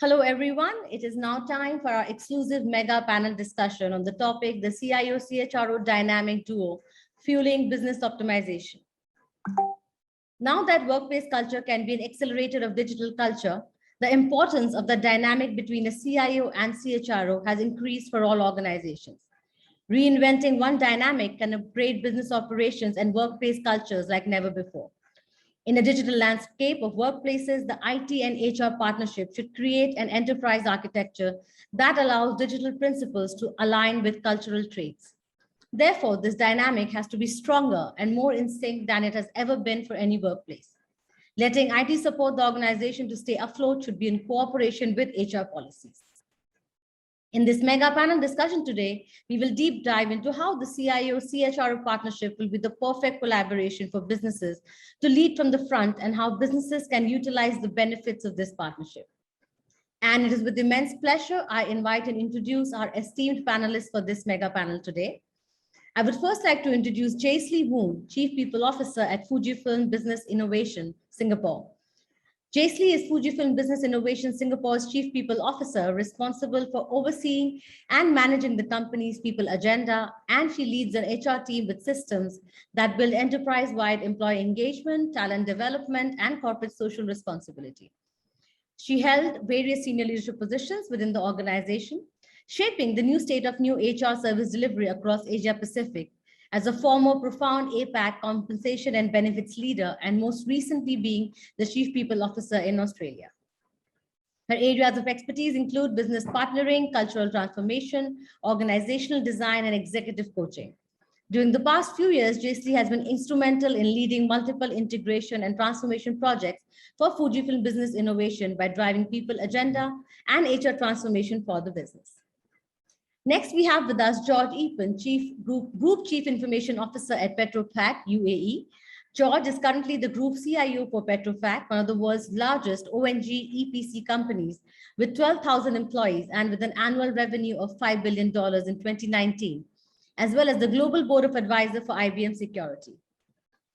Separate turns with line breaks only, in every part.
Hello, everyone. It is now time for our exclusive mega panel discussion on the topic, the CIO-CHRO dynamic duo, fueling business optimization. Now that workplace culture can be an accelerator of digital culture, the importance of the dynamic between a CIO and CHRO has increased for all organizations. Reinventing one dynamic can upgrade business operations and workplace cultures like never before. In a digital landscape of workplaces, the IT and HR partnership should create an enterprise architecture that allows digital principles to align with cultural traits. Therefore, this dynamic has to be stronger and more in sync than it has ever been for any workplace. Letting IT support the organization to stay afloat should be in cooperation with HR policies. In this mega panel discussion today, we will deep dive into how the CIO-CHRO partnership will be the perfect collaboration for businesses to lead from the front and how businesses can utilize the benefits of this partnership. And it is with immense pleasure I invite and introduce our esteemed panelists for this mega panel today. I would first like to introduce Jacely Voon, Chief People Officer at Fujifilm Business Innovation, Singapore. Jacely is Fujifilm Business Innovation Singapore's Chief People Officer, responsible for overseeing and managing the company's people agenda, and she leads an HR team with systems that build enterprise-wide employee engagement, talent development, and corporate social responsibility. She held various senior leadership positions within the organization, shaping the new state of new HR service delivery across Asia Pacific, as a former profound APAC compensation and benefits leader, and most recently being the Chief People Officer in Australia. Her areas of expertise include business partnering, cultural transformation, organizational design, and executive coaching. During the past few years, Jacely has been instrumental in leading multiple integration and transformation projects for Fujifilm Business Innovation by driving people agenda and HR transformation for the business. Next, we have with us George Eapen, Group Chief Information Officer at Petrofac, UAE. George is currently the Group CIO for Petrofac, one of the world's largest ONG EPC companies, with 12,000 employees and with an annual revenue of $5 billion in 2019, as well as the Global Board of Advisors for IBM Security.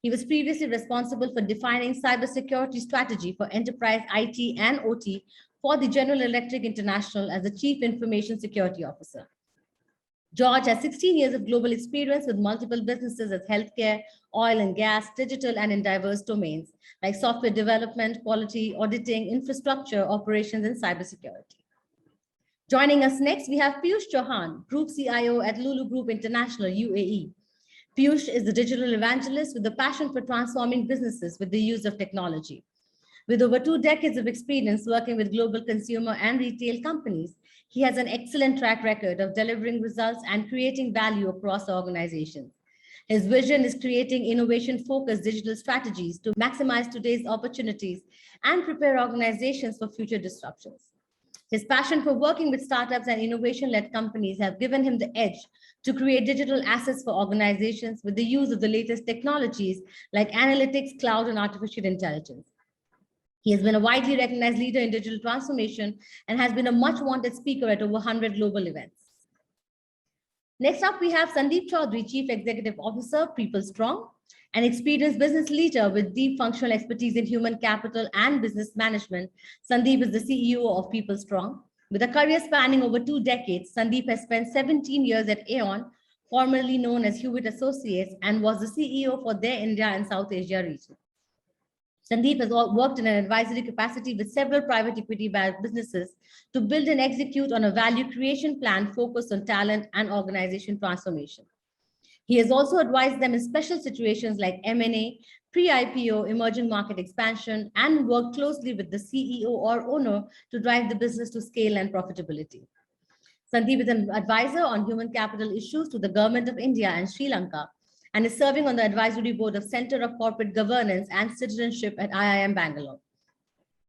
He was previously responsible for defining cybersecurity strategy for enterprise IT and OT for the General Electric International as the Chief Information Security Officer. George has 16 years of global experience with multiple businesses as healthcare, oil and gas, digital, and in diverse domains like software development, quality, auditing, infrastructure, operations, and cybersecurity. Joining us next, we have Piyush Chowhan, Group CIO at Lulu Group International, UAE. Piyush is the digital evangelist with a passion for transforming businesses with the use of technology. With over 2 decades of experience working with global consumer and retail companies, he has an excellent track record of delivering results and creating value across organizations. His vision is creating innovation-focused digital strategies to maximize today's opportunities and prepare organizations for future disruptions. His passion for working with startups and innovation-led companies have given him the edge to create digital assets for organizations with the use of the latest technologies like analytics, cloud, and artificial intelligence. He has been a widely recognized leader in digital transformation and has been a much wanted speaker at over 100 global events. Next up, we have Sandeep Chaudhary, Chief Executive Officer, PeopleStrong, an experienced business leader with deep functional expertise in human capital and business management. Sandeep is the CEO of PeopleStrong. With a career spanning over 2 decades, Sandeep has spent 17 years at Aon, formerly known as Hewitt Associates, and was the CEO for their India and South Asia region. Sandeep has worked in an advisory capacity with several private equity-backed businesses to build and execute on a value creation plan focused on talent and organization transformation. He has also advised them in special situations like M&A, pre-IPO, emerging market expansion, and worked closely with the CEO or owner to drive the business to scale and profitability. Sandeep is an advisor on human capital issues to the Government of India and Sri Lanka, and is serving on the advisory board of Center of Corporate Governance and Citizenship at IIM Bangalore.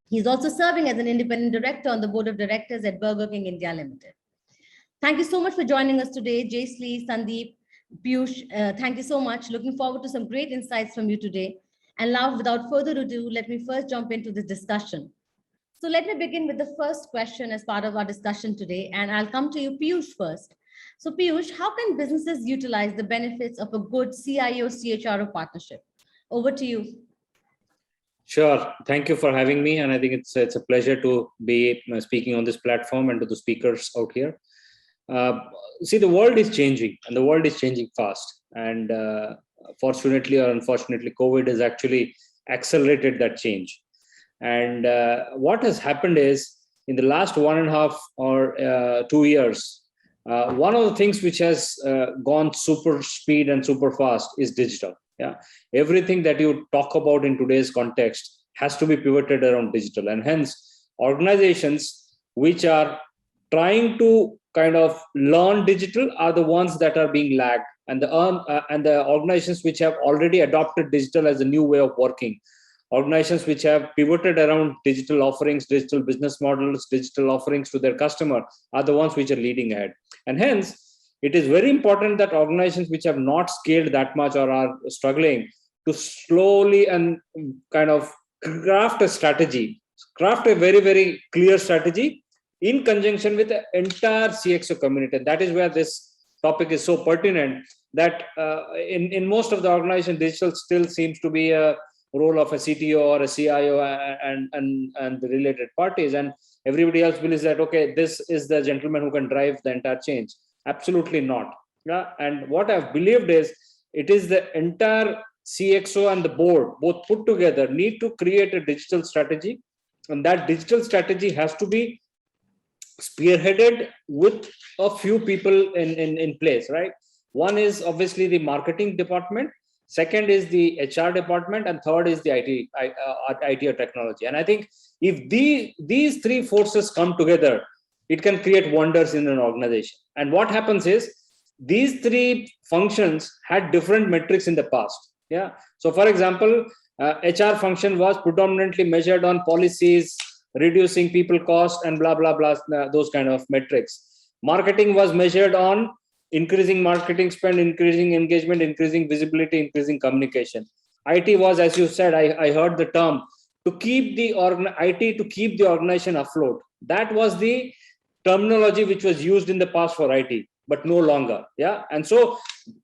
He is also serving as an independent director on the board of directors at Burger King India Limited. Thank you so much for joining us today, Jacely, Sandeep, Piyush. Thank you so much. Looking forward to some great insights from you today. And now, without further ado, let me first jump into the discussion. So let me begin with the first question as part of our discussion today, and I'll come to you, Piyush, first. So Piyush, how can businesses utilize the benefits of a good CIO-CHRO partnership? Over to you.
Sure. Thank you for having me. And I think it's a pleasure to be speaking on this platform and to the speakers out here. Uh, See, the world is changing and the world is changing fast. And fortunately or unfortunately, COVID has actually accelerated that change. And what has happened is in the last 1.5 or 2 years, one of the things which has gone super speed and super fast is digital. Yeah, everything that you talk about in today's context has to be pivoted around digital, and hence organizations which are trying to kind of learn digital are the ones that are being lagged, and the organizations which have already adopted digital as a new way of working, organizations which have pivoted around digital offerings, digital business models, digital offerings to their customer are the ones which are leading ahead. And hence, it is very important that organizations which have not scaled that much or are struggling to slowly and kind of craft a strategy, craft a very, very clear strategy in conjunction with the entire CXO community. And that is where this topic is so pertinent, that in most of the organization, digital still seems to be a role of a CTO or a CIO and the related parties, and everybody else believes that okay, this is the gentleman who can drive the entire change. Absolutely not. Yeah, and what I've believed is it is the entire CXO and the board both put together need to create a digital strategy, and that digital strategy has to be spearheaded with a few people in place, right? One is obviously the marketing department, second is the HR department, and third is the IT or technology. And I think if these three forces come together, it can create wonders in an organization. And what happens is these three functions had different metrics in the past. Yeah. So for example, HR function was predominantly measured on policies, reducing people cost and blah, blah, blah, those kind of metrics. Marketing was measured on increasing marketing spend, increasing engagement, increasing visibility, increasing communication. IT was, as you said, I heard the term, to keep the IT to keep the organization afloat. That was the terminology which was used in the past for IT, but no longer. Yeah. And so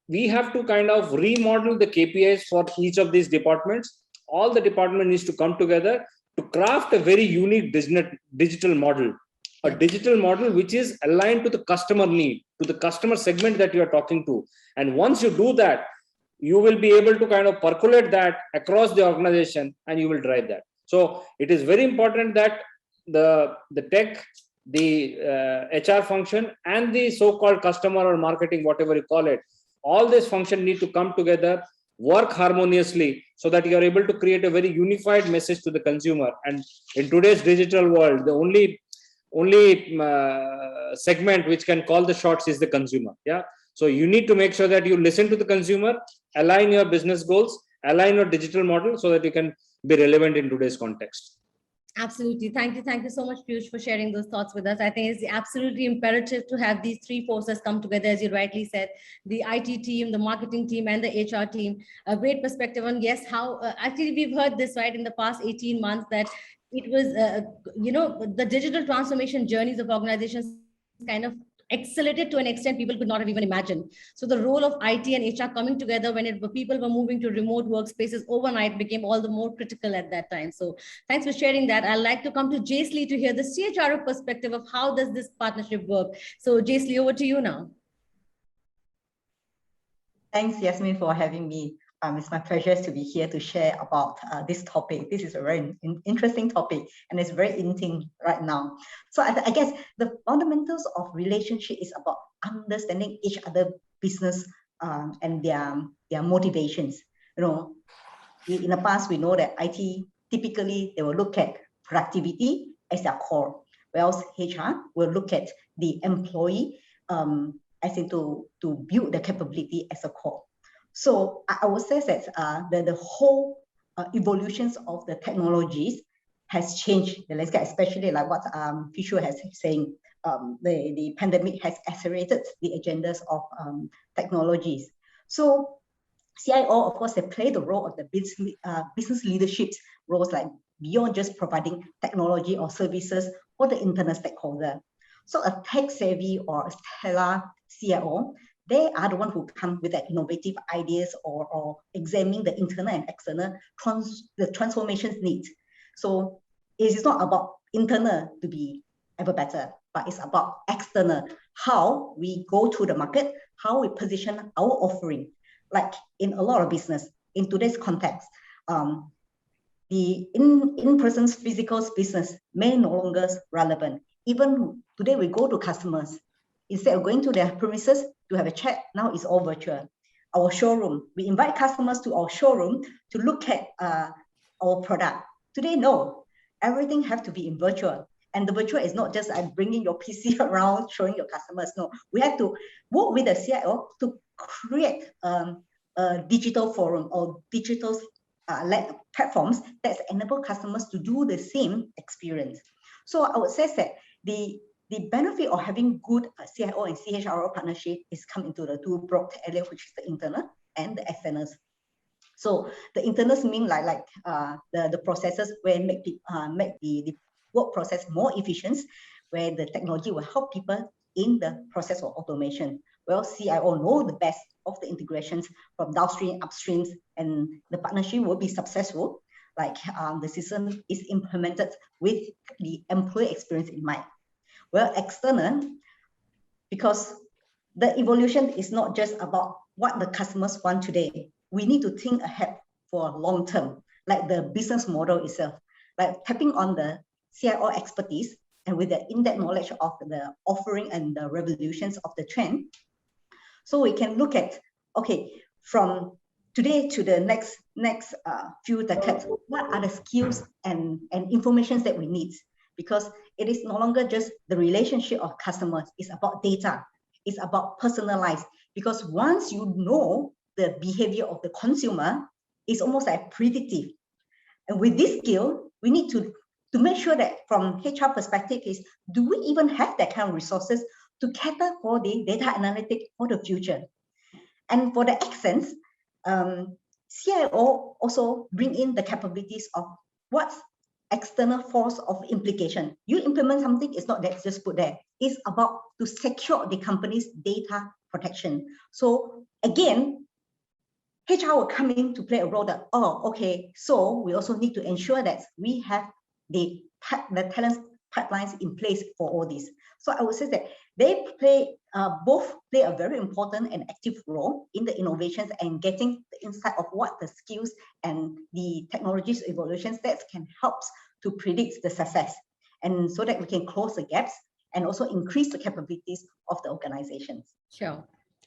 we have to kind of remodel the KPIs for each of these departments. All the department needs to come together to craft a very unique digital model, a digital model which is aligned to the customer need, to the customer segment that you are talking to. And once you do that, you will be able to kind of percolate that across the organization and you will drive that. So it is very important that the tech, the HR function, and the so-called customer or marketing, whatever you call it, all this function need to come together, work harmoniously, so that you are able to create a very unified message to the consumer. And in today's digital world, the only segment which can call the shots is the consumer. Yeah. So you need to make sure that you listen to the consumer, align your business goals, align your digital model, so that you can be relevant in today's context.
Absolutely. Thank you. Thank you so much, Piyush, for sharing those thoughts with us. I think it's absolutely imperative to have these three forces come together, as you rightly said, the IT team, the marketing team, and the HR team. A great perspective on, yes, how actually we've heard this, right, in the past 18 months that it was, the digital transformation journeys of organizations kind of accelerated to an extent people could not have even imagined. So the role of IT and HR coming together when people were moving to remote workspaces overnight became all the more critical at that time. So thanks for sharing that. I'd like to come to Jacely to hear the CHRO perspective of how does this partnership work. So Jacely, over to you now.
Thanks, Yasmin, for having me. It's my pleasure to be here to share about this topic. This is a very interesting topic, and it's very intimate right now. So I guess the fundamentals of relationship is about understanding each other business and their motivations. You know, in the past, we know that IT, typically, they will look at productivity as their core, whereas HR will look at the employee as in to build the capability as a core. So I would say that the whole evolutions of the technologies has changed the landscape, especially like what Piyush has saying. The pandemic has accelerated the agendas of technologies. So CIO, of course, they play the role of the business leadership roles, like beyond just providing technology or services for the internal stakeholder. So a tech-savvy or a stellar CIO, they are the one who come with the innovative ideas or examining the internal and external the transformations needs. So it is not about internal to be ever better, but it's about external, how we go to the market, how we position our offering. Like in a lot of business, in today's context, the in-person physical business may no longer relevant. Even today, we go to customers. Instead of going to their premises to have a chat, now it's all virtual. Our showroom, we invite customers to our showroom to look at our product. Today, no, everything have to be in virtual. And the virtual is not just bringing your PC around, showing your customers. No, we have to work with the CIO to create a digital forum or digital platforms that enable customers to do the same experience. So I would say that the benefit of having good CIO and CHRO partnership is come into the two broad areas, which is the internal and the externals. So the internals mean like the processes where make the work process more efficient, where the technology will help people in the process of automation. Well, CIO know the best of the integrations from downstream, upstreams, and the partnership will be successful. Like the system is implemented with the employee experience in mind. Well, external, because the evolution is not just about what the customers want today. We need to think ahead for long term, like the business model itself, like tapping on the CIO expertise and with the in-depth knowledge of the offering and the revolutions of the trend. So we can look at, okay, from today to the next few decades, what are the skills and information that we need? Because it is no longer just the relationship of customers, it's about data, it's about personalized. Because once you know the behavior of the consumer, it's almost like predictive. And with this skill, we need to make sure that from HR perspective is, do we even have that kind of resources to cater for the data analytics for the future? And for the accents, CIO also bring in the capabilities of what's external force of implication. You implement something, it's not that just put there. It's about to secure the company's data protection. So again, HR will come in to play a role that, oh, okay, so we also need to ensure that we have the talent pipelines in place for all this. So I would say that they both play a very important and active role in the innovations and getting the insight of what the skills and the technologies evolutions that can help to predict the success, and so that we can close the gaps and also increase the capabilities of the organizations.
Sure.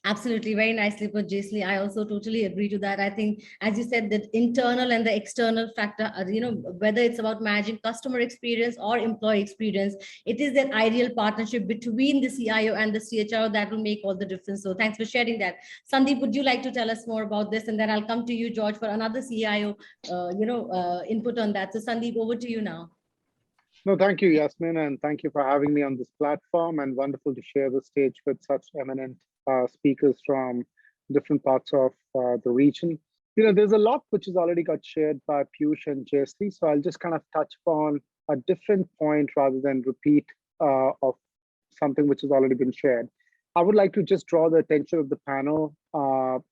Absolutely. Very nicely put, Jacely. I also totally agree to that. I think, as you said, the internal and the external factor, whether it's about managing customer experience or employee experience, it is that ideal partnership between the CIO and the CHRO that will make all the difference. So thanks for sharing that. Sandeep, would you like to tell us more about this? And then I'll come to you, George, for another CIO, input on that. So Sandeep, over to you now.
No, thank you, Yasmin, and thank you for having me on this platform, and wonderful to share the stage with such eminent speakers from different parts of the region. There's a lot which has already got shared by Piyush and Jacely, so I'll just kind of touch upon a different point rather than repeat of something which has already been shared. I would like to just draw the attention of the panel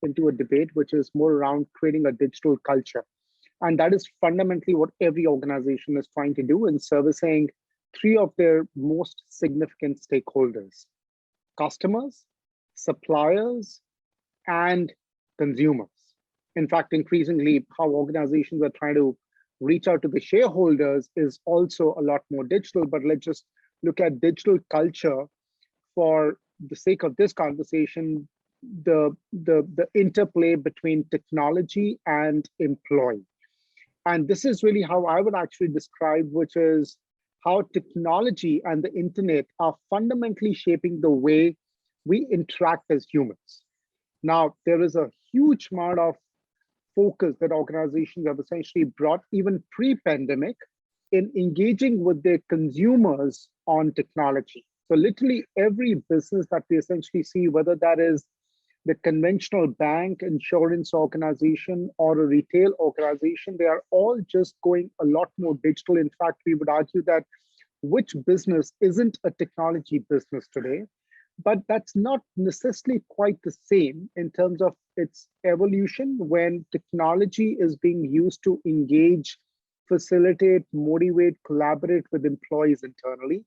into a debate which is more around creating a digital culture. And that is fundamentally what every organization is trying to do in servicing three of their most significant stakeholders: customers, suppliers, and consumers. In fact, increasingly, how organizations are trying to reach out to the shareholders is also a lot more digital, but let's just look at digital culture for the sake of this conversation, the interplay between technology and employee. And this is really how I would actually describe, which is how technology and the internet are fundamentally shaping the way we interact as humans. Now, there is a huge amount of focus that organizations have essentially brought, even pre-pandemic, in engaging with their consumers on technology. So literally every business that we essentially see, whether that is the conventional bank, insurance organization, or a retail organization, they are all just going a lot more digital. In fact, we would argue that which business isn't a technology business today? but that's not necessarily quite the same in terms of its evolution when technology is being used to engage, facilitate, motivate, collaborate with employees internally.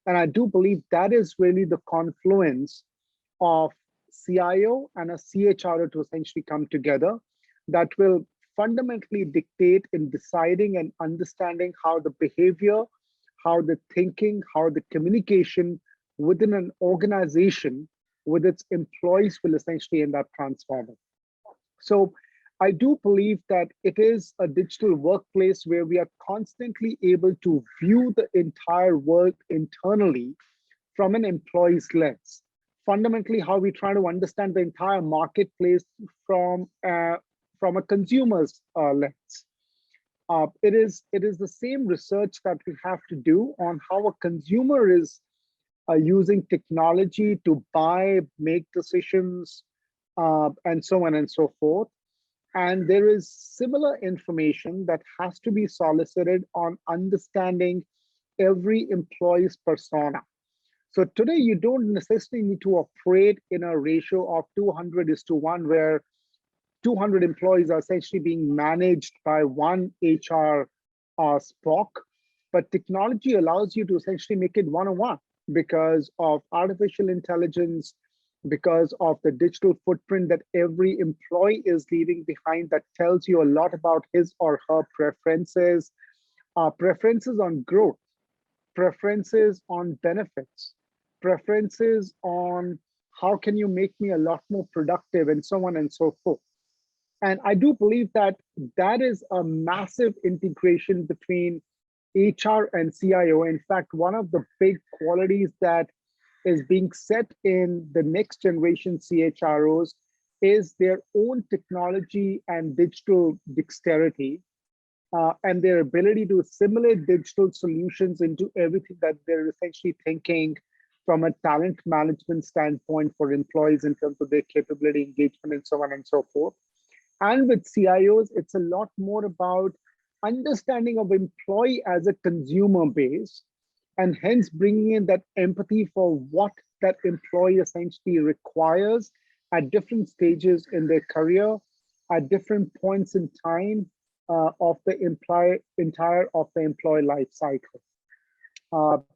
And I do believe that is really the confluence of CIO and a CHRO to essentially come together that will fundamentally dictate in deciding and understanding how the behavior, how the thinking, how the communication within an organization with its employees will essentially end up transforming. So I do believe that it is a digital workplace where we are constantly able to view the entire world internally from an employee's lens. Fundamentally, how we try to understand the entire marketplace from a consumer's lens. It is the same research that we have to do on how a consumer is using technology to buy, make decisions, and so on and so forth. And there is similar information that has to be solicited on understanding every employee's persona. So today, you don't necessarily need to operate in a ratio of 200:1, where 200 employees are essentially being managed by one HR SPOC, but technology allows you to essentially make it one-on-one because of artificial intelligence, because of the digital footprint that every employee is leaving behind that tells you a lot about his or her preferences, preferences on growth, preferences on benefits, preferences on how can you make me a lot more productive, and so on and so forth. And I do believe that that is a massive integration between HR and CIO. In fact, one of the big qualities that is being set in the next generation CHROs is their own technology and digital dexterity, and their ability to assimilate digital solutions into everything that they're essentially thinking from a talent management standpoint for employees in terms of their capability, engagement, and so on and so forth. And with CIOs, it's a lot more about understanding of employee as a consumer base, and hence bringing in that empathy for what that employee essentially requires at different stages in their career, at different points in time of the entire employee life cycle.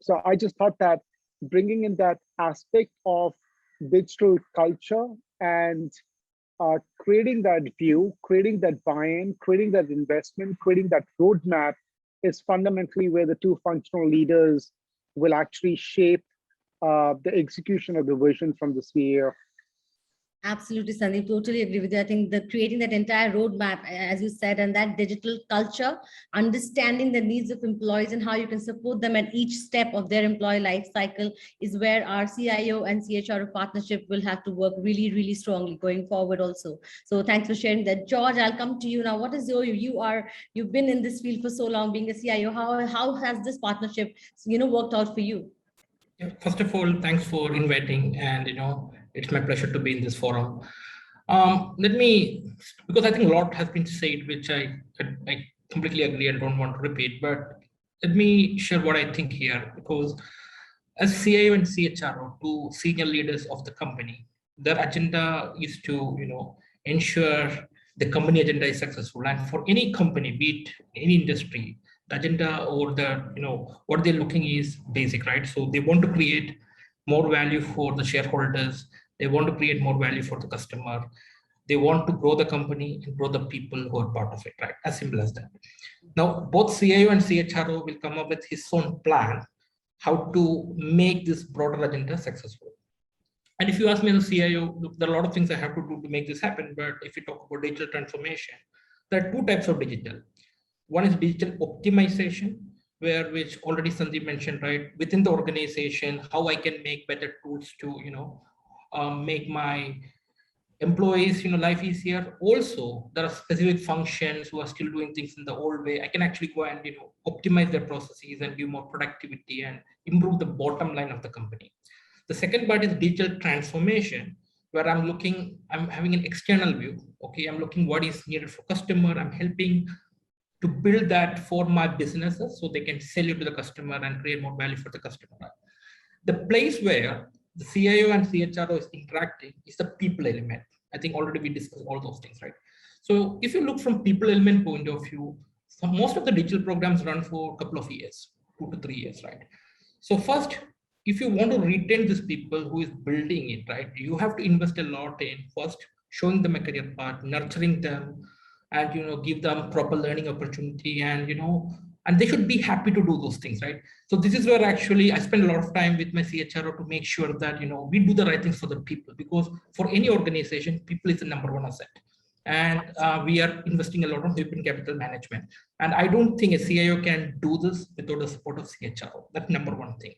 So I just thought that bringing in that aspect of digital culture and creating that view, creating that buy-in, creating that investment, creating that roadmap is fundamentally where the two functional leaders will actually shape the execution of the vision from the CEO.
Absolutely, Sandeep. Totally agree with you. I think that creating that entire roadmap, as you said, and that digital culture, understanding the needs of employees and how you can support them at each step of their employee life cycle is where our CIO and CHRO partnership will have to work really, really strongly going forward also. So thanks for sharing that. George, I'll come to you now. What is you've been in this field for so long, being a CIO. How has this partnership, worked out for you?
Yeah, first of all, thanks for inviting, and it's my pleasure to be in this forum. Because I think a lot has been said, which I completely agree and don't want to repeat, but let me share what I think here. Because as CIO and CHRO, two senior leaders of the company, their agenda is to ensure the company agenda is successful. And for any company, be it any industry, the agenda or what they're looking is basic, right? So they want to create more value for the shareholders. They want to create more value for the customer. They want to grow the company and grow the people who are part of it, right? As simple as that. Now, both CIO and CHRO will come up with his own plan how to make this broader agenda successful. And if you ask me as a CIO, look, there are a lot of things I have to do to make this happen. But if you talk about digital transformation, there are two types of digital. One is digital optimization, which already Sandeep mentioned, right? Within the organization, how I can make better tools to, make my employees, life easier. Also, there are specific functions who are still doing things in the old way. I can actually go and, optimize their processes and give more productivity and improve the bottom line of the company. The second part is digital transformation, where I'm having an external view. Okay, I'm looking what is needed for customer. I'm helping to build that for my businesses so they can sell it to the customer and create more value for the customer. The place where the CIO and CHRO is interacting is the people element. I think already we discussed all those things, right? So if you look from people element point of view, so most of the digital programs run for a couple of years, 2 to 3 years, right? So first, if you want to retain these people who is building it, right, you have to invest a lot in first showing them a career path, nurturing them, and give them proper learning opportunity, and they should be happy to do those things, right? So this is where actually I spend a lot of time with my CHRO to make sure that we do the right things for the people, because for any organization, people is the number one asset. And we are investing a lot on human capital management. And I don't think a CIO can do this without the support of CHRO. That's number one thing.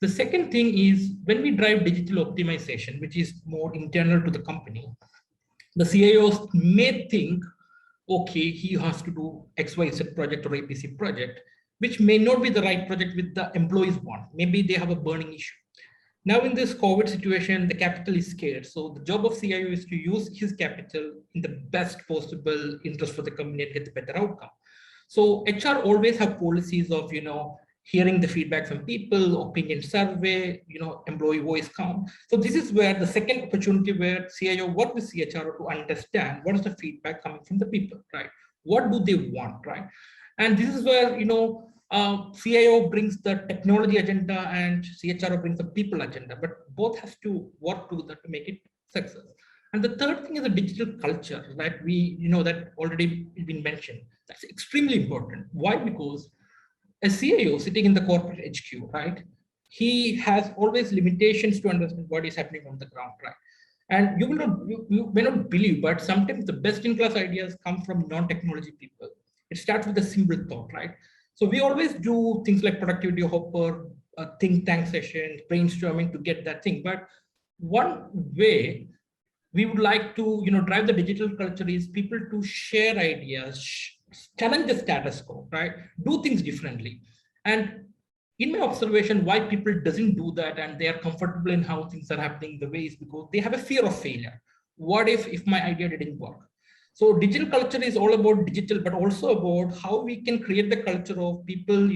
The second thing is when we drive digital optimization, which is more internal to the company, the CIOs may think, okay, he has to do XYZ project or ABC project, which may not be the right project with the employees want. Maybe they have a burning issue. Now in this COVID situation, the capital is scarce. So the job of CIO is to use his capital in the best possible interest for the company and get the better outcome. So HR always have policies of, hearing the feedback from people, opinion survey, employee voice count. So this is where the second opportunity where CIO work with CHRO to understand what is the feedback coming from the people, right? What do they want, right? And this is where, CIO brings the technology agenda and CHRO brings the people agenda, but both has to work together to make it success. And the third thing is the digital culture that that already been mentioned. That's extremely important. Why? Because a CIO sitting in the corporate HQ, right? He has always limitations to understand what is happening on the ground, right? And you may not believe, but sometimes the best in class ideas come from non-technology people. It starts with a simple thought, right? So we always do things like productivity hopper, think tank sessions, brainstorming to get that thing. But one way we would like to, drive the digital culture is people to share ideas, challenge the status quo, right? Do things differently. And in my observation, why people doesn't do that and they are comfortable in how things are happening the way is because they have a fear of failure. What if my idea didn't work? So digital culture is all about digital, but also about how we can create the culture of people,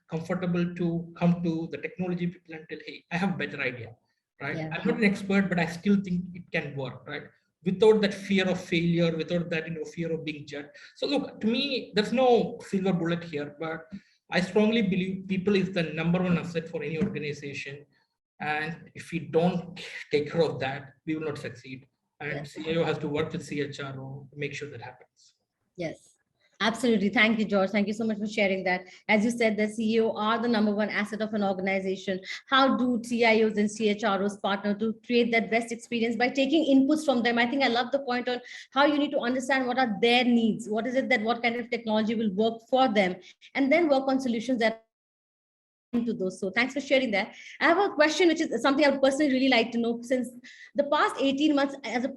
comfortable to come to the technology people and tell, hey, I have a better idea, right? Yeah. I'm not an expert, but I still think it can work, right? Without that fear of failure, without that, fear of being judged. So look, to me, there's no silver bullet here, but I strongly believe people is the number one asset for any organization. And if we don't take care of that, we will not succeed. And yes. CIO has to work with CHRO to make sure that happens.
Yes, absolutely. Thank you, George. Thank you so much for sharing that. As you said, the CEO are the number one asset of an organization. How do CIOs and CHROs partner to create that best experience by taking inputs from them? I think I love the point on how you need to understand what are their needs. What is it that what kind of technology will work for them, and then work on solutions that into those. So thanks for sharing that. I have a question, which is something I would personally really like to know. Since the past 18 months,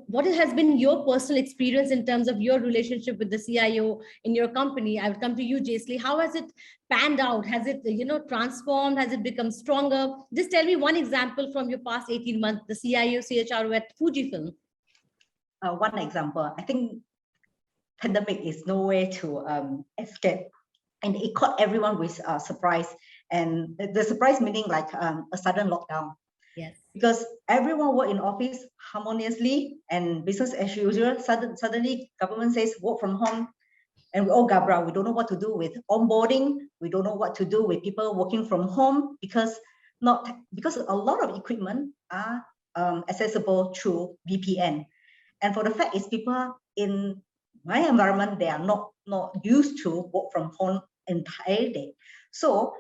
what has been your personal experience in terms of your relationship with the CIO in your company? I would come to you, Jacely. How has it panned out? Has it, transformed? Has it become stronger? Just tell me one example from your past 18 months, the CIO-CHRO at Fujifilm.
One example, I think pandemic is no way to escape. And it caught everyone with surprise. And the surprise meaning like a sudden lockdown.
Yes.
Because everyone work in office harmoniously and business as usual. Suddenly government says work from home, and we all gabra. We don't know what to do with onboarding. We don't know what to do with people working from home because a lot of equipment are accessible through VPN. And for the fact is people in my environment, they are not used to work from home entire day. So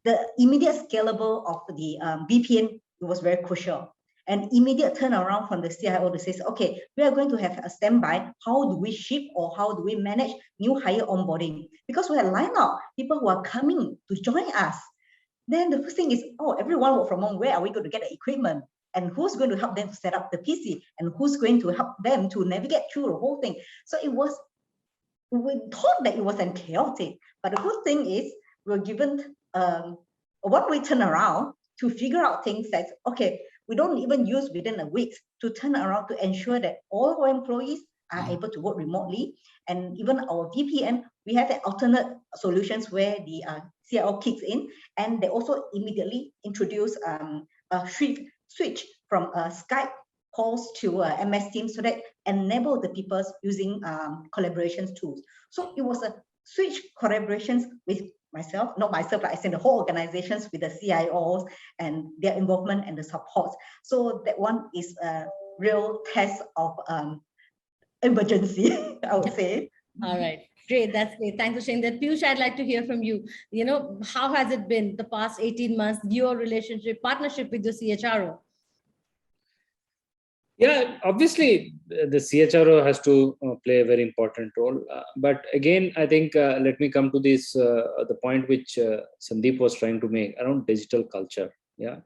the immediate scalable of the VPN was very crucial. And immediate turnaround from the CIO to say, okay, we are going to have a standby. How do we ship or how do we manage new hire onboarding? Because we have lined up people who are coming to join us. Then the first thing is, everyone work from home. Where are we going to get the equipment? And who's going to help them to set up the PC? And who's going to help them to navigate through the whole thing? So we thought that it was chaotic, but the good thing is we were given a 1 week turnaround to figure out things that, okay, we don't even use within a week to turn around to ensure that all our employees are able to work remotely. And even our VPN, we have alternate solutions where the CIO kicks in, and they also immediately introduce a shift switch from Skype calls to MS Teams so that enable the people using collaboration tools. So it was a switch collaborations with myself, not myself, but I said the whole organizations with the CIOs and their involvement and the support. So that one is a real test of emergency, I would say.
All right, great. That's great. Thanks for sharing that. Piyush, I'd like to hear from you. You know, how has it been the past 18 months, your relationship, partnership with your CHRO?
Yeah, obviously the CHRO has to play a very important role. But again, I think let me come to this, the point which Sandeep was trying to make around digital culture. Yeah.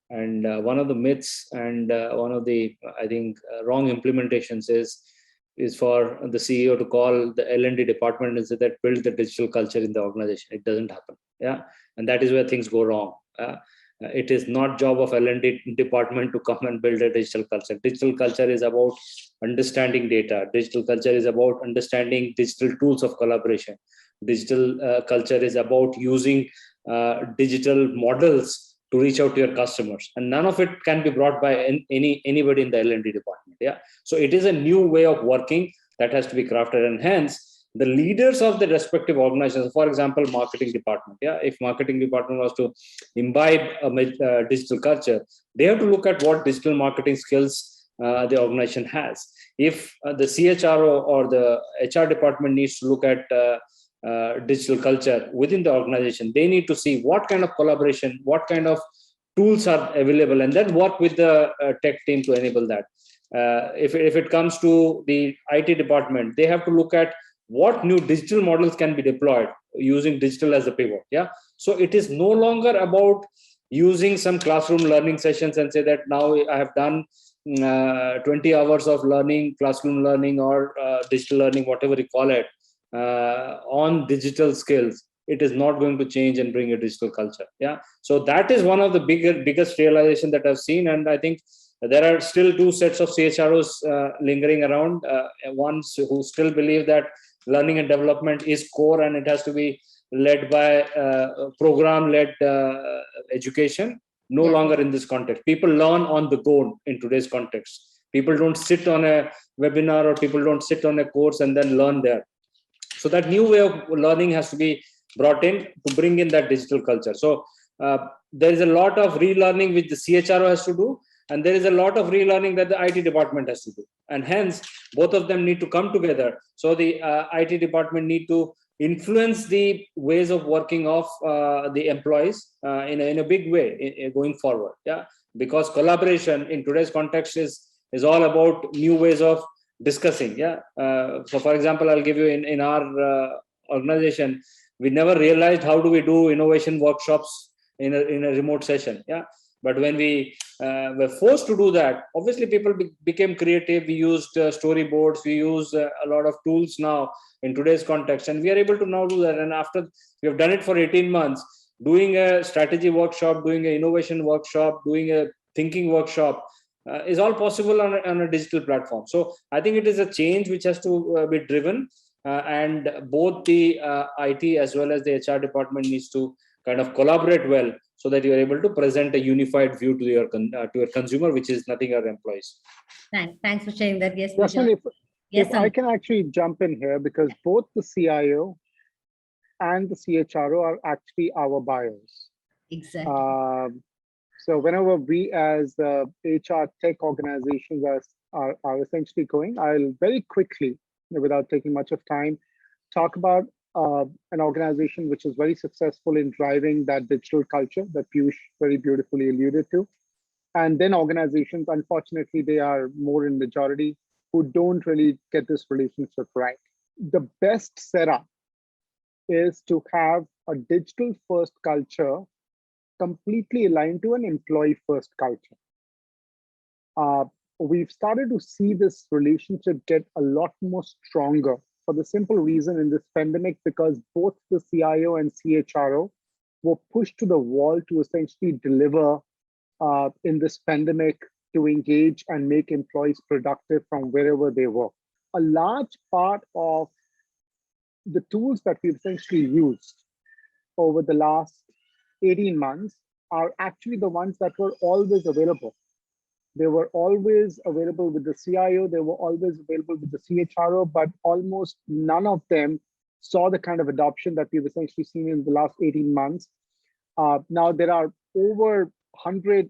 And one of the myths and one of the, I think, wrong implementations is for the CEO to call the L&D department and say that build the digital culture in the organization. It doesn't happen. Yeah. And that is where things go wrong. It is not job of L&D department to come and build a digital culture. Digital culture is about understanding data. Digital culture is about understanding digital tools of collaboration. Digital culture is about using digital models to reach out to your customers, and none of it can be brought by anybody in the L&D department. Yeah, so it is a new way of working that has to be crafted, and hence the leaders of the respective organizations, for example, marketing department. Yeah, if marketing department was to imbibe a digital culture, they have to look at what digital marketing skills the organization has. If the CHRO or the HR department needs to look at digital culture within the organization, they need to see what kind of collaboration, what kind of tools are available, and then work with the tech team to enable that. If it comes to the IT department, they have to look at what new digital models can be deployed using digital as a pivot. Yeah, so it is no longer about using some classroom learning sessions and say that now I have done 20 hours of learning, classroom learning or digital learning, whatever you call it, on digital skills. It is not going to change and bring a digital culture. Yeah, so that is one of the biggest realization that I've seen, and I think there are still two sets of CHROs lingering around. Ones who still believe that learning and development is core and it has to be led by program-led education. No longer in this context. People learn on the go in today's context. People don't sit on a webinar or people don't sit on a course and then learn there. So that new way of learning has to be brought in to bring in that digital culture. So there is a lot of relearning which the CHRO has to do, and there is a lot of relearning that the IT department has to do. And hence, both of them need to come together. So the IT department need to influence the ways of working of the employees in a big way going forward. Yeah, because collaboration in today's context is all about new ways of discussing. Yeah. So for example, I'll give you in our organization, we never realized how do we do innovation workshops in a remote session. Yeah. But when we were forced to do that, obviously people became creative. We used storyboards. We use a lot of tools now in today's context, and we are able to now do that. And after we have done it for 18 months, doing a strategy workshop, doing an innovation workshop, doing a thinking workshop is all possible on a digital platform. So I think it is a change which has to be driven, and both the IT as well as the HR department needs to kind of collaborate well, so that you are able to present a unified view to your consumer, which is nothing our employees.
Thanks for sharing that. Yes,
Yasmin, if I can actually jump in here, because both the CIO and the CHRO are actually our buyers.
Exactly.
So whenever we as HR tech organizations are essentially going, I'll very quickly, without taking much of time, talk about an organization which is very successful in driving that digital culture that Piyush very beautifully alluded to. And then organizations, unfortunately, they are more in majority who don't really get this relationship right. The best setup is to have a digital first culture completely aligned to an employee first culture. We've started to see this relationship get a lot more stronger for the simple reason in this pandemic, because both the CIO and CHRO were pushed to the wall to essentially deliver in this pandemic, to engage and make employees productive from wherever they work. A large part of the tools that we've essentially used over the last 18 months are actually the ones that were always available. They were always available with the CIO. They were always available with the CHRO, but almost none of them saw the kind of adoption that we've essentially seen in the last 18 months. Now there are over 100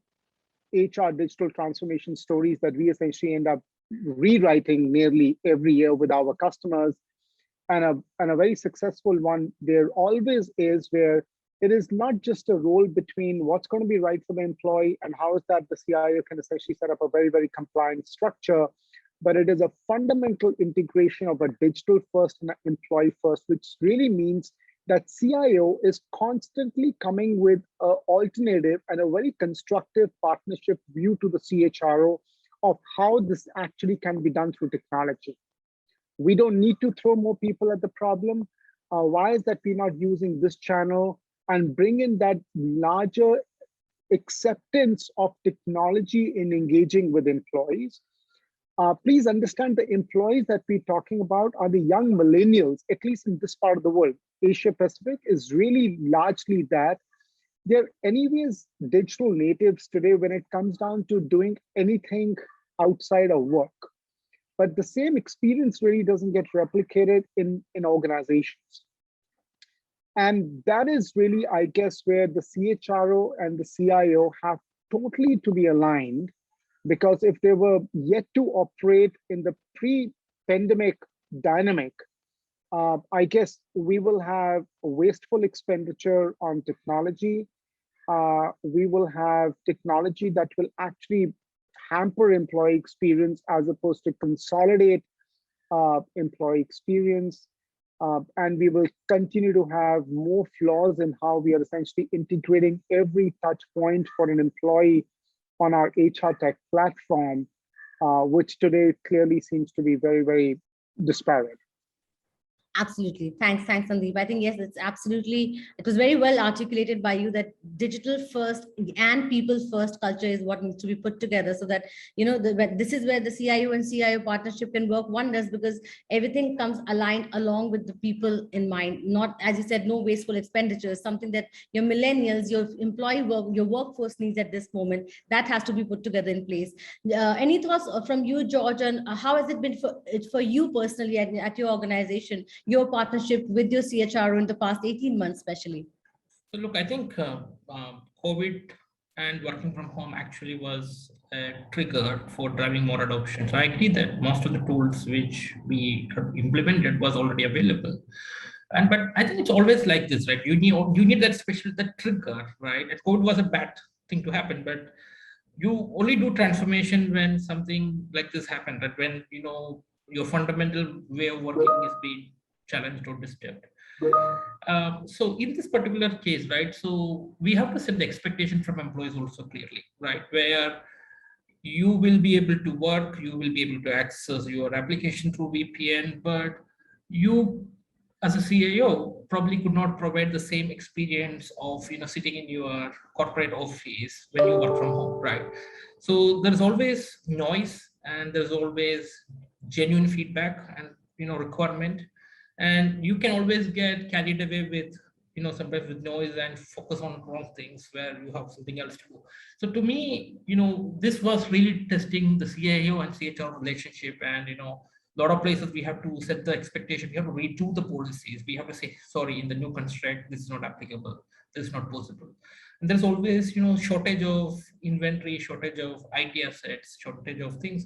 HR digital transformation stories that we essentially end up rewriting nearly every year with our customers. And a very successful one there always is, where it is not just a role between what's going to be right for the employee and how is that the CIO can essentially set up a very, very compliant structure, but it is a fundamental integration of a digital first and an employee first, which really means that CIO is constantly coming with an alternative and a very constructive partnership view to the CHRO of how this actually can be done through technology. We don't need to throw more people at the problem. Why is that we're not using this channel and bring in that larger acceptance of technology in engaging with employees? Please understand the employees that we're talking about are the young millennials, at least in this part of the world. Asia Pacific is really largely that. They're anyways digital natives today when it comes down to doing anything outside of work. But the same experience really doesn't get replicated in organizations. And that is really, I guess, where the CHRO and the CIO have totally to be aligned, because if they were yet to operate in the pre-pandemic dynamic, I guess we will have wasteful expenditure on technology. We will have technology that will actually hamper employee experience as opposed to consolidate employee experience. And we will continue to have more flaws in how we are essentially integrating every touch point for an employee on our HR tech platform, which today clearly seems to be very, very disparate.
Absolutely. Thanks, Sandeep. I think, yes, it's absolutely, it was very well articulated by you that digital first and people first culture is what needs to be put together, so that, you know, this is where the CIO and CIO partnership can work wonders, because everything comes aligned along with the people in mind. Not, as you said, no wasteful expenditures, something that your millennials, your employee work, your workforce needs at this moment, that has to be put together in place. Any thoughts from you, George, on how has it been for you personally at your organization, your partnership with your CHRO in the past 18 months, especially?
So look, I think COVID and working from home actually was a trigger for driving more adoption. So I agree that most of the tools which we implemented was already available. But I think it's always like this, right? You need that trigger, right? And COVID was a bad thing to happen, but you only do transformation when something like this happened, right? When, you know, your fundamental way of working is being challenged or disturbed. So in this particular case, right, so we have to set the expectation from employees also clearly, right, where you will be able to work, you will be able to access your application through VPN, but you as a CIO probably could not provide the same experience of, you know, sitting in your corporate office when you work from home, right? So there's always noise and there's always genuine feedback and, you know, requirement. And you can always get carried away with, you know, sometimes with noise and focus on wrong things where you have something else to do. So to me, you know, this was really testing the CIO and CHRO relationship. And, you know, a lot of places we have to set the expectation, we have to redo the policies. We have to say, sorry, in the new construct, this is not applicable, this is not possible. And there's always, you know, shortage of inventory, shortage of IT assets, shortage of things.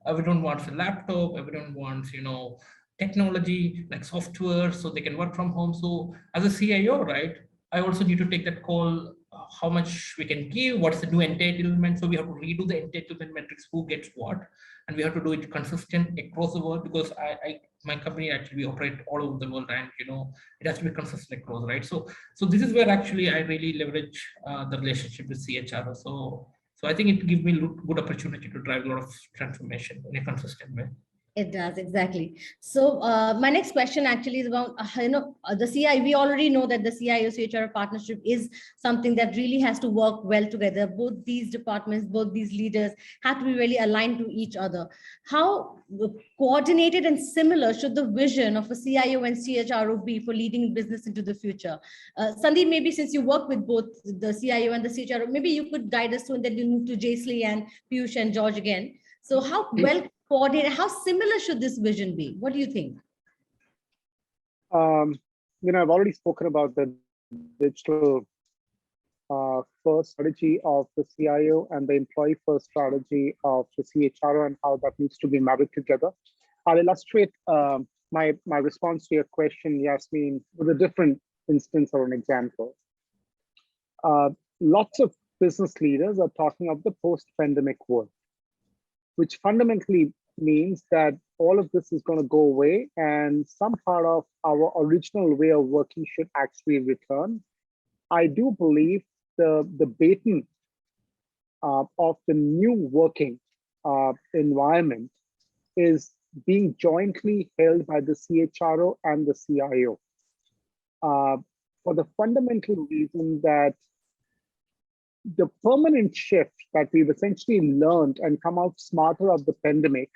Everyone wants a laptop, everyone wants, you know, technology like software so they can work from home. So as a CIO, right, I also need to take that call, how much we can give, what's the new entitlement. So we have to redo the entitlement metrics, who gets what, and we have to do it consistent across the world, because my company actually operate all over the world, and, you know, it has to be consistent across, right? So this is where actually I really leverage the relationship with CHRO. So I think it gives me good opportunity to drive a lot of transformation in a consistent way.
It does, exactly. So my next question actually is about, the CI, we already know that the CIO-CHRO partnership is something that really has to work well together. Both these departments, both these leaders have to be really aligned to each other. How coordinated and similar should the vision of a CIO and CHRO be for leading business into the future? Sandeep, maybe since you work with both the CIO and the CHRO, maybe you could guide us through, and then you move to Jacely and Piyush and George again. So how well coordinated, how similar should this vision be? What do you think?
I've already spoken about the digital first strategy of the CIO and the employee first strategy of the CHRO and how that needs to be married together. I'll illustrate my response to your question, Yasmin, with a different instance or an example. Lots of business leaders are talking of the post-pandemic world, which fundamentally means that all of this is going to go away and some part of our original way of working should actually return. I do believe the baton of the new working environment is being jointly held by the CHRO and the CIO for the fundamental reason that the permanent shift that we've essentially learned and come out smarter of the pandemic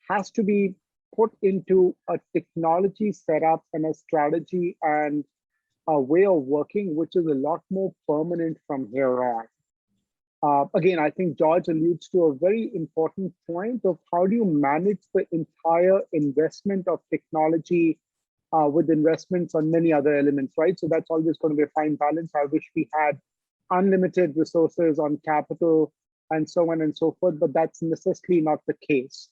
has to be put into a technology setup and a strategy and a way of working, which is a lot more permanent from here on. Again, I think George alludes to a very important point of how do you manage the entire investment of technology with investments on many other elements, right? So that's always going to be a fine balance. I wish we had unlimited resources on capital and so on and so forth, but that's necessarily not the case.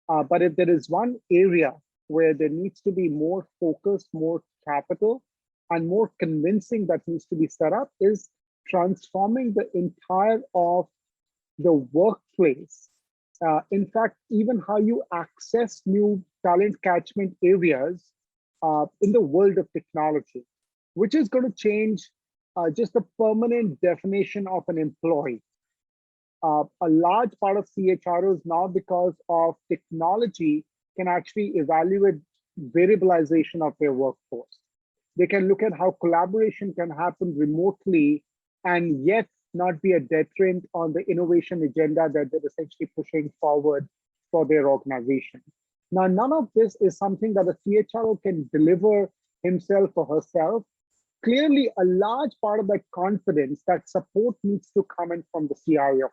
But if there is one area where there needs to be more focus, more capital, and more convincing that needs to be set up is transforming the entire of the workplace. In fact, even how you access new talent catchment areas in the world of technology, which is going to change just the permanent definition of an employee. A large part of CHROs now, because of technology, can actually evaluate variabilization of their workforce. They can look at how collaboration can happen remotely and yet not be a deterrent on the innovation agenda that they're essentially pushing forward for their organization. Now, none of this is something that a CHRO can deliver himself or herself. Clearly, a large part of that confidence, that support needs to come in from the CIO.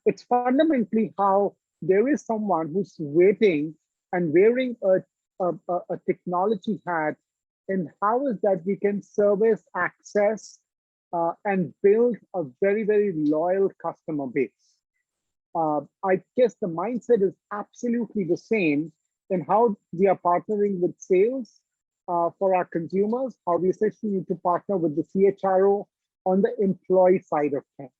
It's fundamentally how there is someone who's waiting and wearing a technology hat, and how is that we can service, access, and build a very, very loyal customer base. I guess the mindset is absolutely the same in how we are partnering with sales for our consumers, how we essentially need to partner with the CHRO on the employee side of things.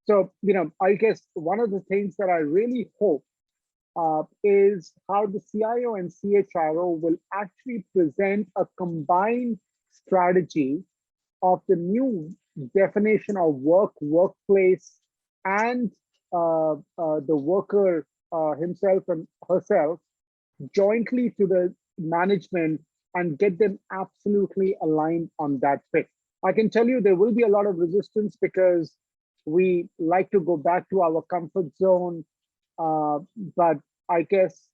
So, I guess one of the things that I really hope is how the CIO and CHRO will actually present a combined strategy of the new definition of work, workplace, and the worker himself and herself jointly to the management and get them absolutely aligned on that bit. I can tell you there will be a lot of resistance because we like to go back to our comfort zone, but I guess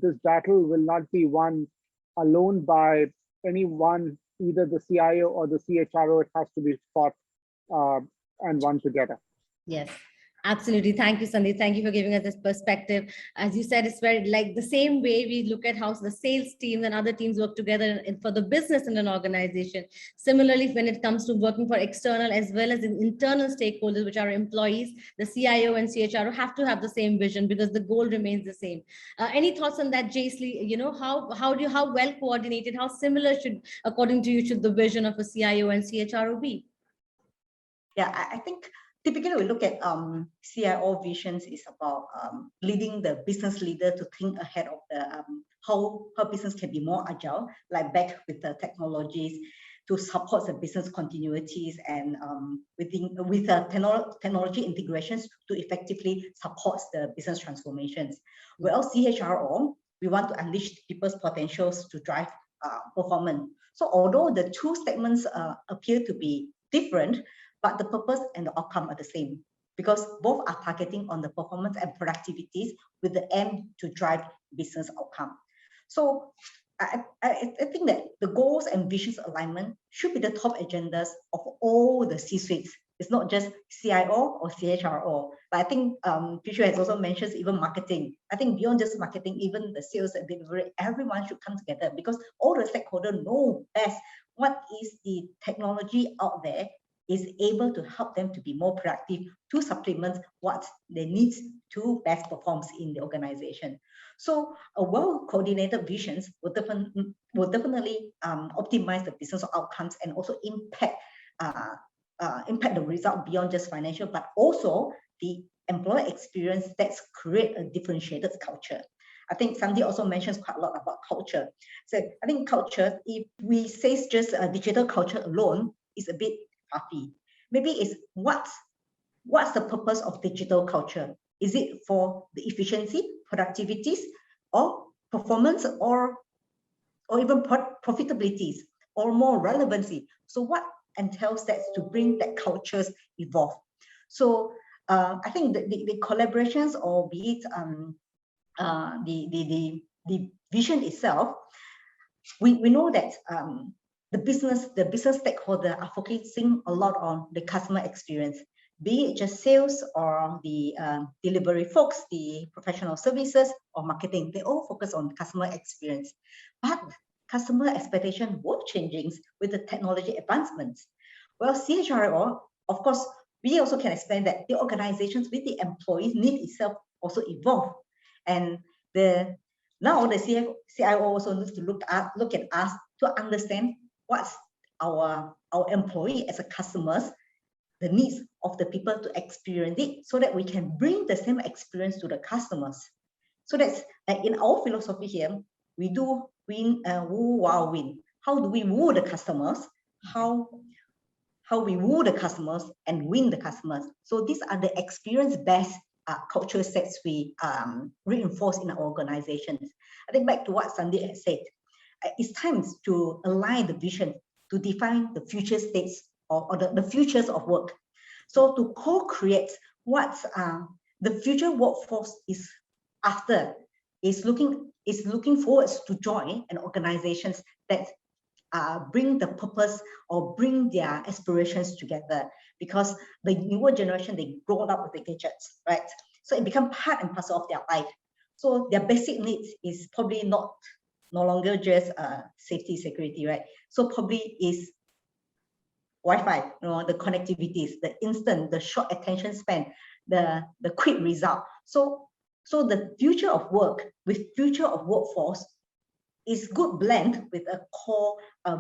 this battle will not be won alone by anyone, either the CIO or the CHRO. It has to be fought and won together.
Yes, absolutely. Thank you, Sandeep. Thank you for giving us this perspective. As you said, it's very like the same way we look at how the sales teams and other teams work together for the business in an organization. Similarly, when it comes to working for external as well as internal stakeholders, which are employees, the CIO and CHRO have to have the same vision because the goal remains the same. Any thoughts on that, Jacely? How well coordinated, how similar should, according to you, should the vision of a CIO and CHRO be?
Yeah, I think typically we look at CIO visions is about leading the business leader to think ahead of the how business can be more agile, like back with the technologies. to support the business continuities and with technology integrations to effectively support the business transformations. Well, CHRO, we want to unleash people's potentials to drive performance. So although the two segments appear to be different, but the purpose and the outcome are the same, because both are targeting on the performance and productivities with the aim to drive business outcome. So I think that the goals and visions alignment should be the top agendas of all the C-suites. It's not just CIO or CHRO, but I think Piyush has also mentioned even marketing. I think beyond just marketing, even the sales and delivery, everyone should come together, because all the stakeholders know best what is the technology out there is able to help them to be more productive, to supplement what they need to best perform in the organization. So a well-coordinated visions will definitely optimize the business outcomes and also impact the result beyond just financial, but also the employee experience that's create a differentiated culture. I think Sandeep also mentions quite a lot about culture. So I think culture, if we say just a digital culture alone, is a bit fluffy. Maybe it's what's the purpose of digital culture? Is it for the efficiency, productivities, or performance, or even profitabilities, or more relevancy? So what entails that to bring that cultures evolve? So I think the collaborations, or be it the vision itself, we know that the business stakeholder are focusing a lot on the customer experience, be it just sales or the delivery folks, the professional services or marketing. They all focus on customer experience, but customer expectation were changing with the technology advancements. Well, CHRO, of course, we also can explain that the organizations with the employees need itself also evolve, and now the CIO also needs to look at us to understand what's our employee as a customers, the needs of the people to experience it, so that we can bring the same experience to the customers. So that's like in our philosophy here, we do win, woo, wow, win. How do we woo the customers? How we woo the customers and win the customers. So these are the experience-based culture sets we reinforce in our organizations. I think back to what Sandeep has said, it's time to align the vision to define the future states or the futures of work. So to co-create what the future workforce is after, is looking forward to join an organizations that bring the purpose or bring their aspirations together, because the newer generation, they grow up with the gadgets, right? So it becomes part and parcel of their life. So their basic needs is probably no longer just safety, security, right? So probably is Wi-Fi, the connectivities, the instant, the short attention span, the quick result. So the future of work with future of workforce is good blend with a core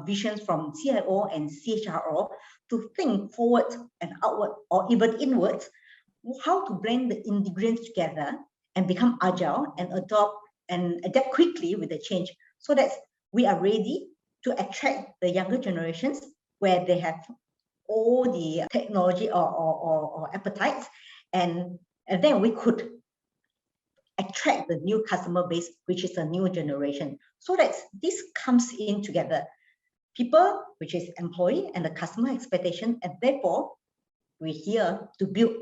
visions from CIO and CHRO to think forward and outward, or even inwards, how to blend the ingredients together and become agile and adapt quickly with the change, so that we are ready to attract the younger generations where they have all the technology or appetites, and then we could attract the new customer base, which is a new generation. So that this comes in together. People, which is employee, and the customer expectation, and therefore we're here to build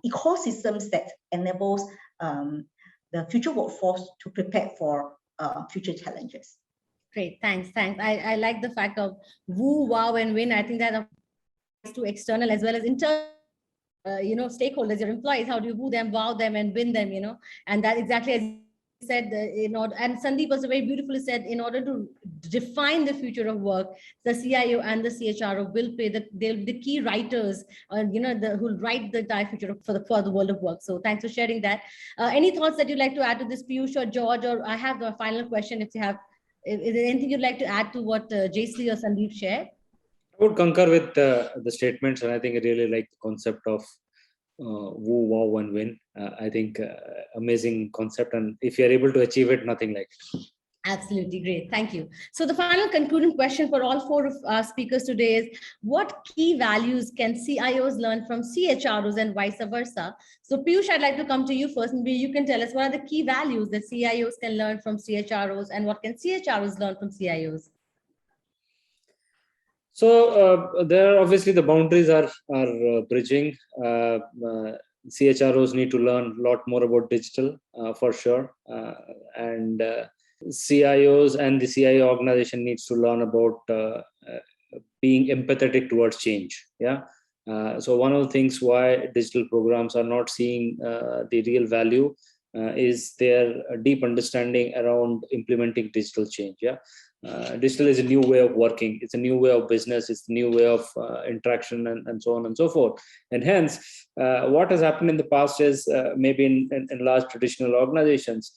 ecosystems that enables the future workforce to prepare for future challenges.
Great, thanks. I like the fact of woo, wow, and win. I think that applies to external as well as internal. Stakeholders, your employees, how do you woo them, wow them, and win them, and that exactly as you said, and Sandeep also very beautifully said, in order to define the future of work, the CIO and the CHRO will play they'll be the key writers, who'll write the entire future for the world of work. So thanks for sharing that. Any thoughts that you'd like to add to this, Piyush or George? Or I have the final question, if you have, is there anything you'd like to add to what Jacely or Sandeep shared?
I would concur with the statements, and I think I really like the concept of woo, wow, and win. I think amazing concept, and if you are able to achieve it, nothing like it.
Absolutely great. Thank you. So the final concluding question for all four of our speakers today is, what key values can CIOs learn from CHROs and vice versa? So Piyush, I'd like to come to you first. Maybe you can tell us what are the key values that CIOs can learn from CHROs and what can CHROs learn from CIOs?
So there obviously the boundaries are bridging. CHROs need to learn a lot more about digital for sure. And CIOs and the CIO organization needs to learn about being empathetic towards change. Yeah. So one of the things why digital programs are not seeing the real value is their deep understanding around implementing digital change. Yeah. Digital is a new way of working. It's a new way of business. It's a new way of interaction and so on and so forth. And hence, what has happened in the past is maybe in large traditional organizations,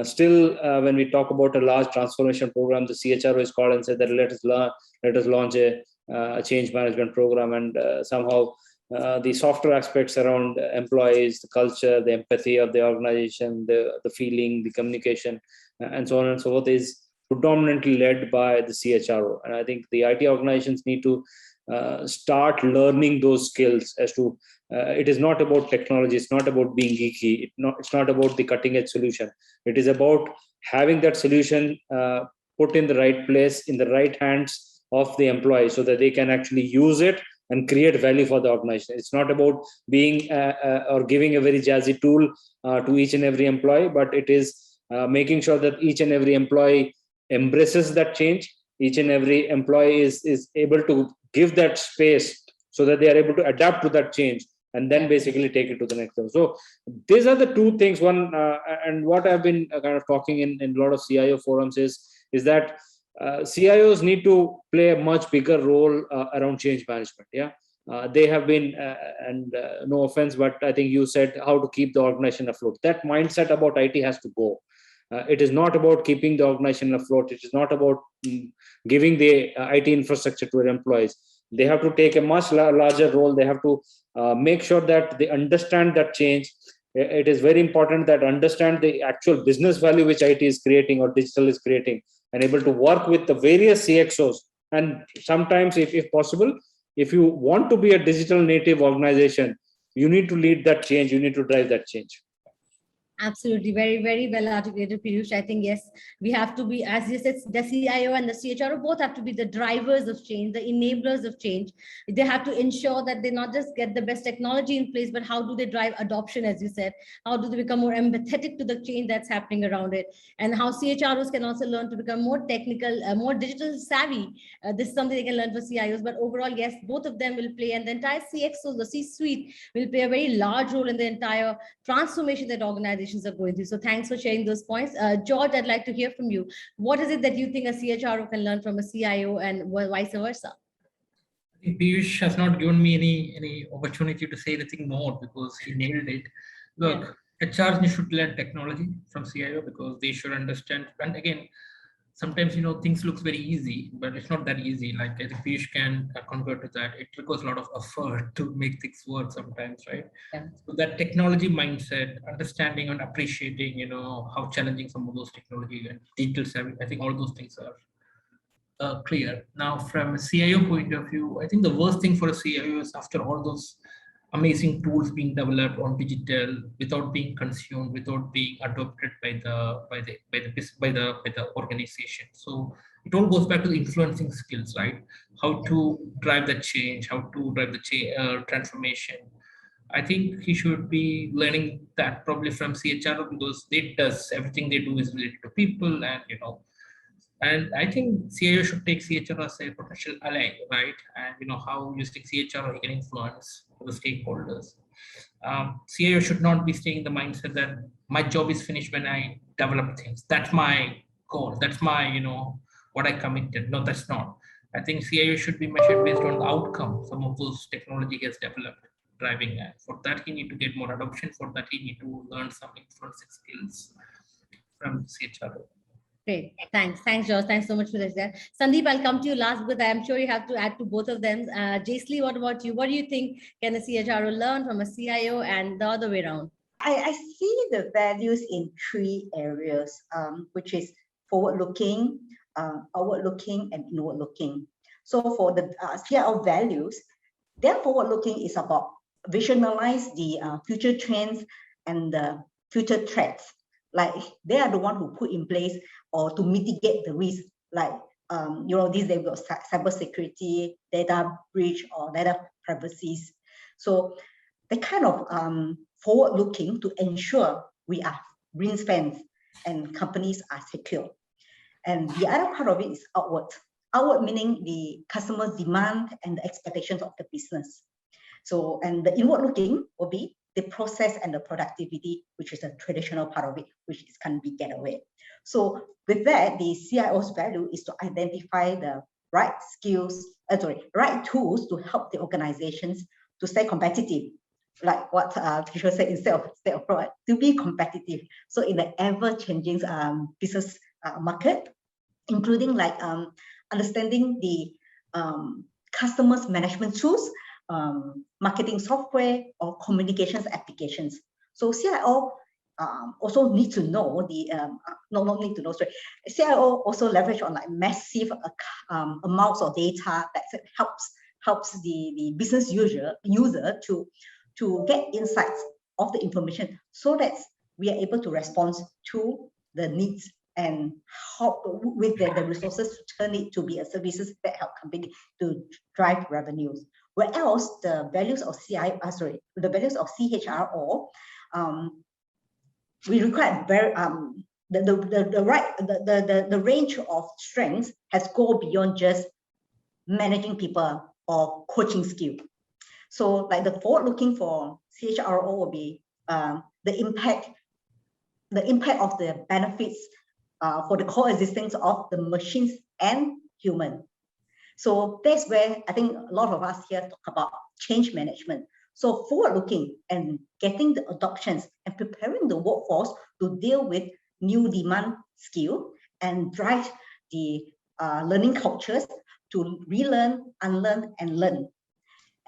still when we talk about a large transformation program, the CHRO is called and said that let us launch a change management program, and somehow the softer aspects around employees, the culture, the empathy of the organization, the feeling, the communication, and so on and so forth is predominantly led by the CHRO. And I think the IT organizations need to start learning those skills as to it is not about technology, it's not about being geeky, it's not about the cutting edge solution. It is about having that solution put in the right place, in the right hands of the employee so that they can actually use it and create value for the organization. It's not about being or giving a very jazzy tool to each and every employee, but it is making sure that each and every employee embraces that change. Each and every employee is able to give that space so that they are able to adapt to that change and then basically take it to the next level. So these are the two things. One, and what I've been kind of talking in a lot of CIO forums is that CIOs need to play a much bigger role around change management. Yeah. They have been, and no offense, but I think you said how to keep the organization afloat. That mindset about IT has to go. It is not about keeping the organization afloat. It is not about giving the IT infrastructure to their employees. They have to take a much larger role. They have to make sure that they understand that change. It is very important that understand the actual business value which IT is creating or digital is creating, and able to work with the various CXOs. And sometimes, if possible, if you want to be a digital native organization, you need to lead that change. You need to drive that change.
Absolutely. Very, very well articulated, Piyush. I think, yes, we have to be, as you said, the CIO and the CHRO both have to be the drivers of change, the enablers of change. They have to ensure that they not just get the best technology in place, but how do they drive adoption, as you said? How do they become more empathetic to the change that's happening around it? And how CHROs can also learn to become more technical, more digital savvy. This is something they can learn for CIOs. But overall, yes, both of them will play, and the entire CXOs, the C-suite, will play a very large role in the entire transformation that organizations are going through. So thanks for sharing those points. George, I'd like to hear from you. What is it that you think a CHRO can learn from a CIO and vice versa?
I think Piyush has not given me any opportunity to say anything more because he nailed it. Look, HR should learn technology from CIO because they should understand. And again, sometimes things looks very easy, but it's not that easy. Like I think Piyush can convert to that. It requires a lot of effort to make things work sometimes, right?
Yeah.
So that technology mindset, understanding and appreciating, how challenging some of those technology and digital savvy, I think all those things are clear. Now, from a CIO point of view, I think the worst thing for a CIO is after all those amazing tools being developed on digital without being consumed, without being adopted by the organization. So it all goes back to the influencing skills, right? How to drive the change, how to drive the transformation. I think he should be learning that probably from CHRO because everything they do is related to people, and I think CIO should take CHRO as a potential ally, right? And how using CHRO he can influence the stakeholders. CIO should not be staying in the mindset that my job is finished when I develop things. That's my goal. That's my, what I committed. No, that's not. I think CIO should be measured based on the outcome some of those technology gets developed, driving that. For that, he need to get more adoption. For that, he need to learn some influencing skills from CHRO.
Great. Thanks, George. Thanks so much for that. Sandeep, I'll come to you last because I'm sure you have to add to both of them. Jacely, what about you? What do you think can a CHRO learn from a CIO and the other way around?
I see the values in three areas, which is forward-looking, outward-looking, and inward-looking. So for the CIO values, their forward-looking is about visualize the future trends and the future threats. Like they are the one who put in place or to mitigate the risk, like these days we've got cybersecurity, data breach, or data privacies. So the kind of forward-looking to ensure we are ring fence and companies are secure. And the other part of it is outward. Outward meaning the customer demand and the expectations of the business. So, and the inward looking will be the process and the productivity, which is a traditional part of it, which can be get away. So with that, the CIO's value is to identify the right skills, right tools to help the organizations to stay competitive. Like what Piyush said, instead of product, to be competitive. So in the ever-changing business market, including like understanding the customers management tools, marketing software, or communications applications. So CIO also need to know the not need to know. Sorry, CIO also leverage on like massive amounts of data that helps the business user to get insights of the information, so that we are able to respond to the needs and help with the resources to turn it to be a services that help company to drive revenues. Whereas the values of the values of CHRO, we require very the range of strengths has go beyond just managing people or coaching skill. So like the forward looking for CHRO will be the impact of the benefits for the coexistence of the machines and human. So that's where I think a lot of us here talk about change management. So forward-looking and getting the adoptions and preparing the workforce to deal with new demand skill and drive the learning cultures to relearn, unlearn, and learn.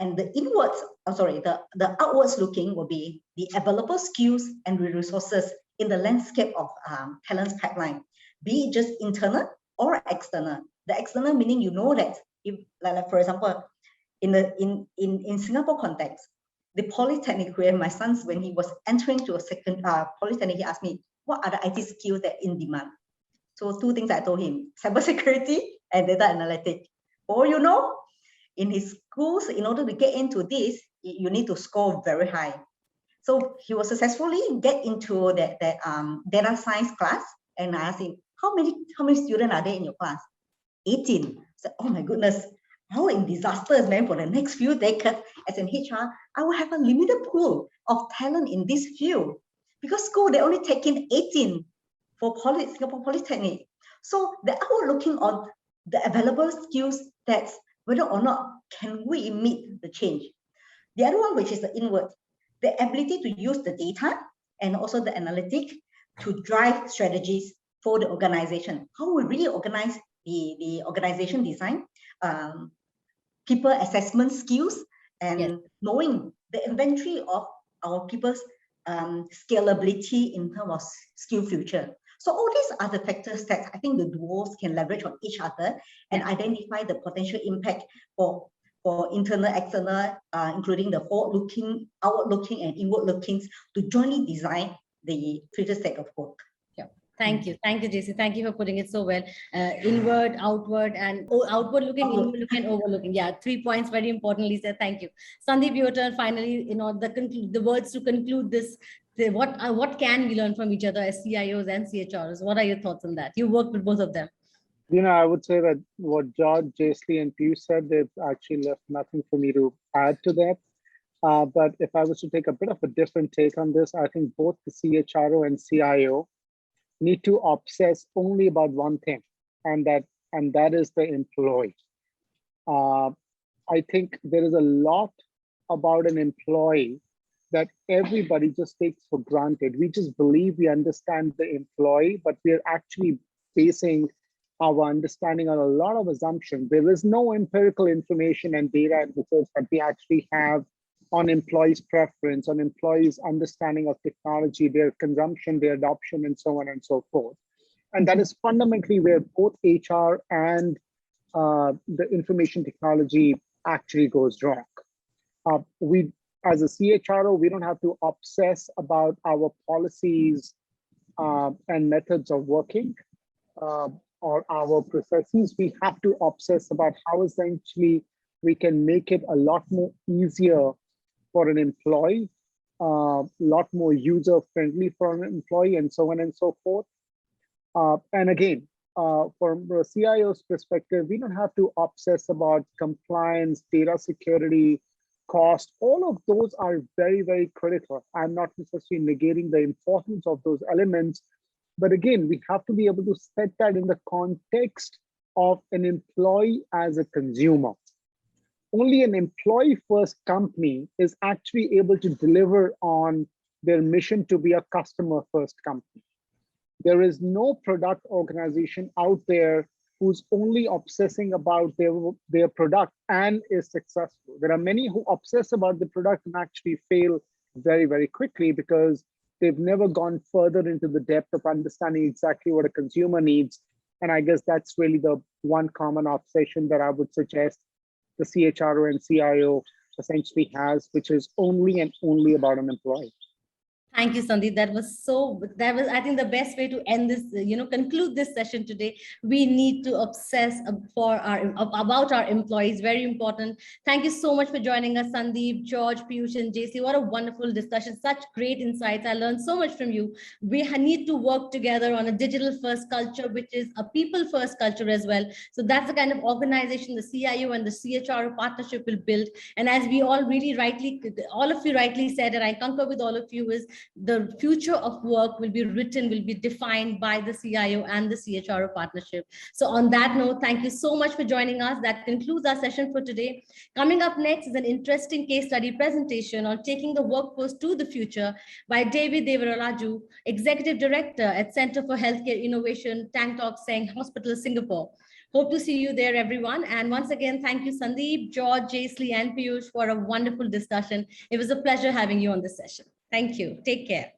And the inwards, the outwards looking will be the available skills and resources in the landscape of talents pipeline, be it just internal or external. The external meaning that if, like for example, in Singapore context, the polytechnic where my sons, when he was entering to a second polytechnic, he asked me, what are the IT skills that are in demand? So two things I told him: cybersecurity and data analytics. Or in his schools, in order to get into this, you need to score very high. So he was successfully get into that data science class, and I asked him, how many students are there in your class? 18. So, oh my goodness, how in disasters, man, for the next few decades as an HR, I will have a limited pool of talent in this field, because school, they only take in 18 for Singapore Polytechnic. So the outward looking on the available skills, that's whether or not can we meet the change. The other one, which is the inward, the ability to use the data and also the analytic to drive strategies for the organization. How we really organize the organization design, people assessment skills, and knowing the inventory of our people's scalability in terms of skill future. So all these are the factors that I think the duos can leverage on each other and identify the potential impact for internal, external, including the forward-looking, outward-looking, and inward-looking to jointly design the future state of work.
Thank you, Jacely. Thank you for putting it so well. Inward, outward, and outward looking, inward looking, and overlooking. Yeah, 3 points very importantly said. Thank you, Sandeep. Your turn. Finally, the words to conclude this. What can we learn from each other as CIOs and CHROs? What are your thoughts on that? You work with both of them.
I would say that what George, Jacely, and Piyush said, they've actually left nothing for me to add to that. But if I was to take a bit of a different take on this, I think both the CHRO and CIO need to obsess only about one thing, and that is the employee. I think there is a lot about an employee that everybody just takes for granted. We just believe we understand the employee, but we are actually basing our understanding on a lot of assumptions. There is no empirical information and data and research that we actually have on employees' preference, on employees' understanding of technology, their consumption, their adoption, and so on and so forth. And that is fundamentally where both HR and the information technology actually goes wrong. We, as a CHRO, we don't have to obsess about our policies and methods of working or our processes. We have to obsess about how essentially we can make it a lot more easier for an employee, a lot more user-friendly for an employee, and so on and so forth. And again, from the CIO's perspective, we don't have to obsess about compliance, data security, cost. All of those are very, very critical. I'm not necessarily negating the importance of those elements, but again, we have to be able to set that in the context of an employee as a consumer. Only an employee-first company is actually able to deliver on their mission to be a customer-first company. There is no product organization out there who's only obsessing about their product and is successful. There are many who obsess about the product and actually fail very, very quickly because they've never gone further into the depth of understanding exactly what a consumer needs. And I guess that's really the one common obsession that I would suggest the CHRO and CIO essentially has, which is only and only about an employee.
Thank you, Sandeep. That was, I think, the best way to end this, conclude this session today. We need to obsess about our employees. Very important. Thank you so much for joining us, Sandeep, George, Piyush, and Jacely. What a wonderful discussion. Such great insights. I learned so much from you. We need to work together on a digital-first culture, which is a people-first culture as well. So that's the kind of organization the CIO and the CHRO partnership will build. And as we all of you rightly said, and I concur with all of you, is the future of work will be written, will be defined by the CIO and the CHRO partnership. So on that note, thank you so much for joining us. That concludes our session for today. Coming up next is an interesting case study presentation on taking the workforce to the future by David Devaralaju, Executive Director at Center for Healthcare Innovation, Tang Tok Seng Hospital, Singapore. Hope to see you there, everyone. And once again, thank you, Sandeep, George, Jacely, and Piyush for a wonderful discussion. It was a pleasure having you on this session. Thank you. Take care.